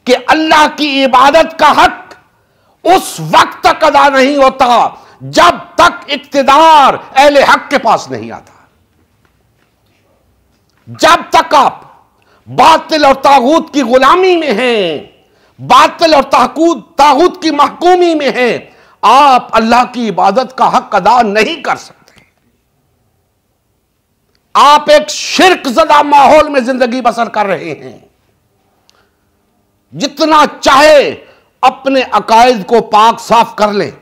कि अल्लाह की इबादत का हक उस वक्त तक अदा नहीं होता जब तक इक्तिदार अहले हक के पास नहीं आता। जब तक आप बातिल और तागूत की गुलामी में हैं, बातिल और तागूत की महकूमी में हैं, आप अल्लाह की इबादत का हक अदा नहीं कर सकते। आप एक शिर्क ज़दा माहौल में जिंदगी बसर कर रहे हैं। जितना चाहे अपने अकायद को पाक साफ कर लें,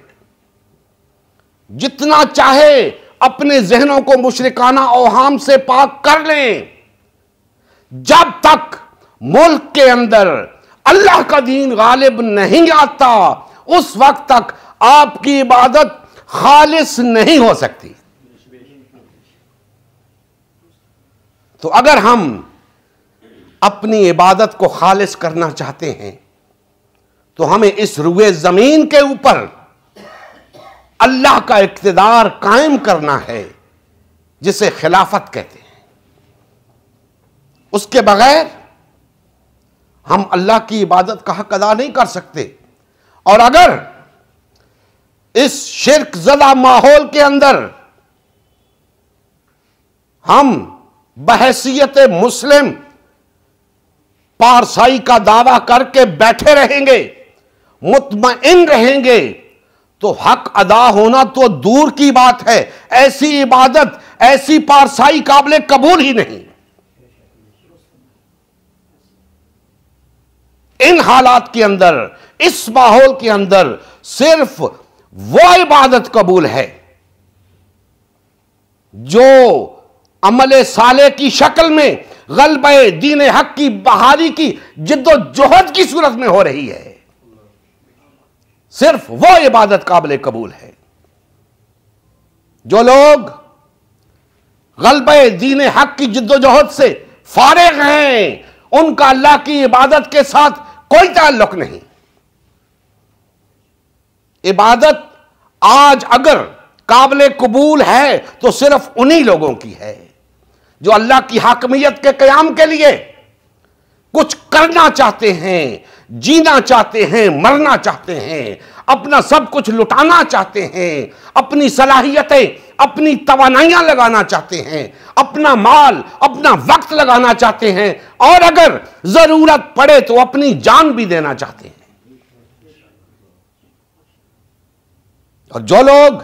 जितना चाहे अपने जहनों को मुशरिकाना औहाम से पाक कर लें, जब तक मुल्क के अंदर अल्लाह का दीन गालिब नहीं आता, उस वक्त तक आपकी इबादत खालिस नहीं हो सकती। तो अगर हम अपनी इबादत को खालिस करना चाहते हैं तो हमें इस रुए जमीन के ऊपर अल्लाह का इक्तिदार कायम करना है, जिसे खिलाफत कहते हैं। उसके बगैर हम अल्लाह की इबादत का हक अदा नहीं कर सकते। और अगर इस शिर्क ज़दा माहौल के अंदर हम बहैसियत मुस्लिम पारसाई का दावा करके बैठे रहेंगे, मुतमईन रहेंगे, तो हक अदा होना तो दूर की बात है। ऐसी इबादत, ऐसी पारसाई काबिल कबूल ही नहीं। इन हालात के अंदर, इस माहौल के अंदर सिर्फ वो इबादत कबूल है जो अमले साले की शक्ल में गलबे दीन हक की बहाली की जिद्दोजहद की सूरत में हो रही है। सिर्फ वो इबादत काबिल कबूल है। जो लोग गलबे दीन हक की जिद्दोजहद से फारिग हैं, उनका अल्लाह की इबादत के साथ कोई ताल्लुक नहीं। इबादत आज अगर काबिल कबूल है तो सिर्फ उन्हीं लोगों की है जो अल्लाह की हाकमियत के क़याम के लिए कुछ करना चाहते हैं, जीना चाहते हैं, मरना चाहते हैं, अपना सब कुछ लुटाना चाहते हैं, अपनी सलाहियतें, अपनी तवानाइयां लगाना चाहते हैं, अपना माल, अपना वक्त लगाना चाहते हैं, और अगर जरूरत पड़े तो अपनी जान भी देना चाहते हैं। और जो लोग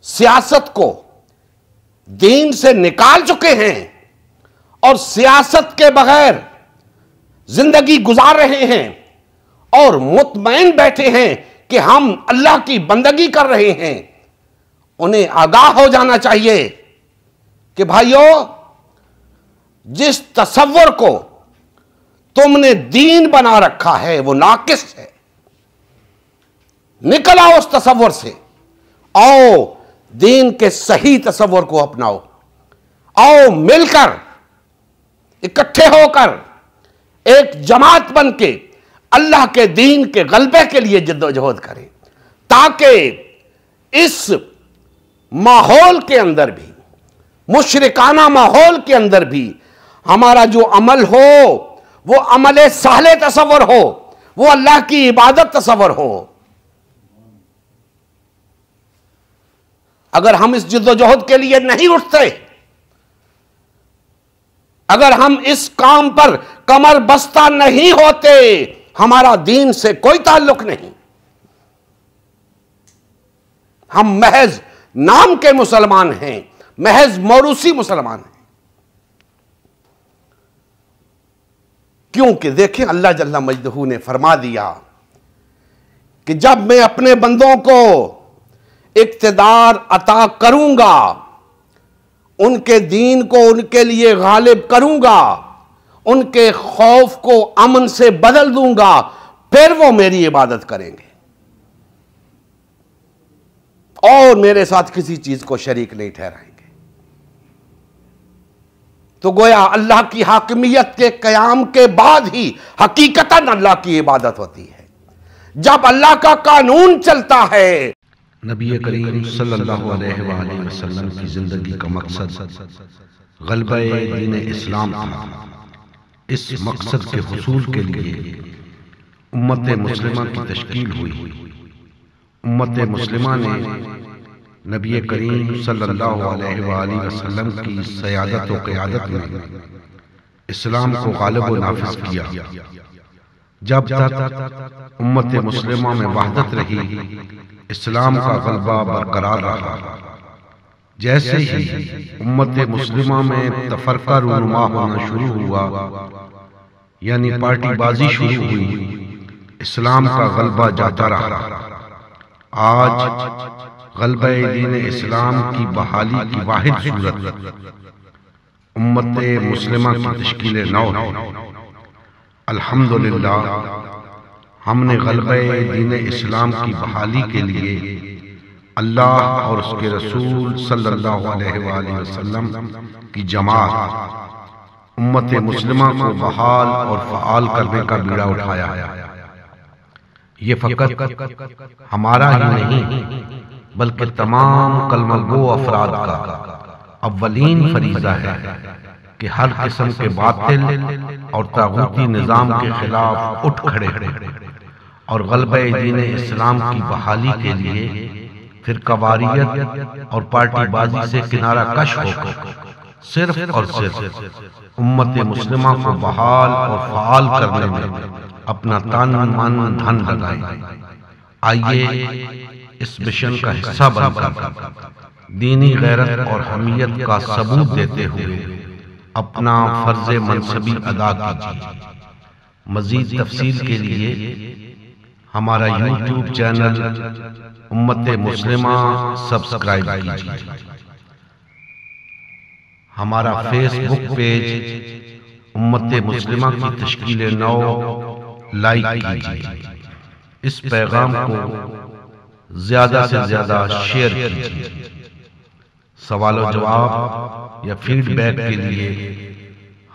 सियासत को दीन से निकाल चुके हैं और सियासत के बगैर जिंदगी गुजार रहे हैं और मुतमईन बैठे हैं कि हम अल्लाह की बंदगी कर रहे हैं, उन्हें आगाह हो जाना चाहिए कि भाइयों, जिस तसव्वुर को तुमने दीन बना रखा है वो नाकिस है। निकल आओ उस तसव्वुर से, आओ दीन के सही तसव्वुर को अपनाओ, आओ मिलकर इकट्ठे होकर एक जमात बन के अल्लाह के दीन के गलबे के लिए जिद्दोजहद करें, ताकि इस माहौल के अंदर भी, मुशरिकाना माहौल के अंदर भी, हमारा जो अमल हो वो अमले साले तसव्वुर हो, वो अल्लाह की इबादत तसव्वुर हो। अगर हम इस जिद्दोजहद के लिए नहीं उठते, अगर हम इस काम पर कमर बस्ता नहीं होते, हमारा दीन से कोई ताल्लुक नहीं। हम महज नाम के मुसलमान हैं, महज मौरूसी मुसलमान हैं। क्योंकि देखें, अल्लाह जल्ला मजदहू ने फरमा दिया कि जब मैं अपने बंदों को इक्तिदार अता करूंगा, उनके दीन को उनके लिए गालिब करूंगा, उनके खौफ को अमन से बदल दूंगा, फिर वो मेरी इबादत करेंगे और मेरे साथ किसी चीज को शरीक नहीं ठहराएंगे। तो गोया अल्लाह की हाकिमियत के क़याम के बाद ही हकीकतन अल्लाह की इबादत होती है। जब अल्लाह का कानून चलता है, नबी करीम सल्लल्लाहु अलैहि वसल्लम की जिंदगी का मकसद गलबे दीन इस्लाम था। इस मकसद के हुसूल के लिए उम्मत मुस्लिमा की तश्कील हुई। उम्मत मुस्लिमा ने नबी करीम सल्लल्लाहु अलैहि वसल्लम की सयादत व क़यादत में इस्लाम को गालिब व नाफिज किया। जब तक उम्मत मुस्लिमा में वहदत रही, इस्लाम का गलबा बरकरार रहा। जैसे ही उम्मत मुस्लिमा में तफरका रूनुमा होना शुरू हुआ, यानी पार्टीबाजी शुरू हुई, इस्लाम का गलबा जाता रहा। आज गलबा दीन इस्लाम की बहाली की वाहिद सूरत उम्मत मुस्लिमा की तश्कील नौ है। अल्हम्दुलिल्लाह, हमने गलबा दीन इस्लाम की बहाली के लिए अल्लाह और उसके रसूल सल्लल्लाहु अलैहि वसल्लम की जमात उम्मत मुस्लिमा को बहाल और फ़आल करने का बीड़ा उठाया है। ये फकत हमारा ही नहीं बल्कि तमाम कलमा गो अफराद का अव्वलीन फरीज़ा है कि हर किस्म के बातिल और तागूती निज़ाम के खिलाफ उठ खड़े और गलबा दीन इस्लाम की बहाली के लिए फिरकावारियत और पार्टीबाजी से किनारा कश होकर सिर्फ और सिर्फ उम्मत मुस्लिमा को बहाल और फ़आल करने में अपना तन मन धन लगाए। आइए इस मिशन का हिस्सा बनकर दीनी गैरत और हमीयत का सबूत देते हुए अपना फर्ज मनसबी अदा कीजिए। मजीद तफसील के लिए हमारा यूट्यूब चैनल उम्मत मुस्लिमा सब्सक्राइब कीजिए। हमारा फेसबुक पेज उम्मत मुस्लिमा की तश्कील नौ लाइक कीजिए। इस पैगाम को ज्यादा से ज्यादा शेयर कीजिए। सवाल और जवाब या फीडबैक के लिए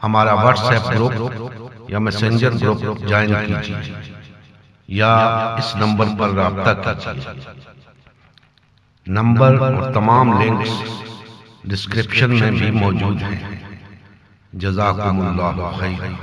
हमारा व्हाट्सएप ग्रुप या मैसेंजर ग्रुप ज्वाइन कीजिए या इस नंबर पर राब्ता कीजिए। नंबर और तमाम लिंक्स डिस्क्रिप्शन में भी मौजूद हैं। जज़ाकुमुल्लाहु खैर।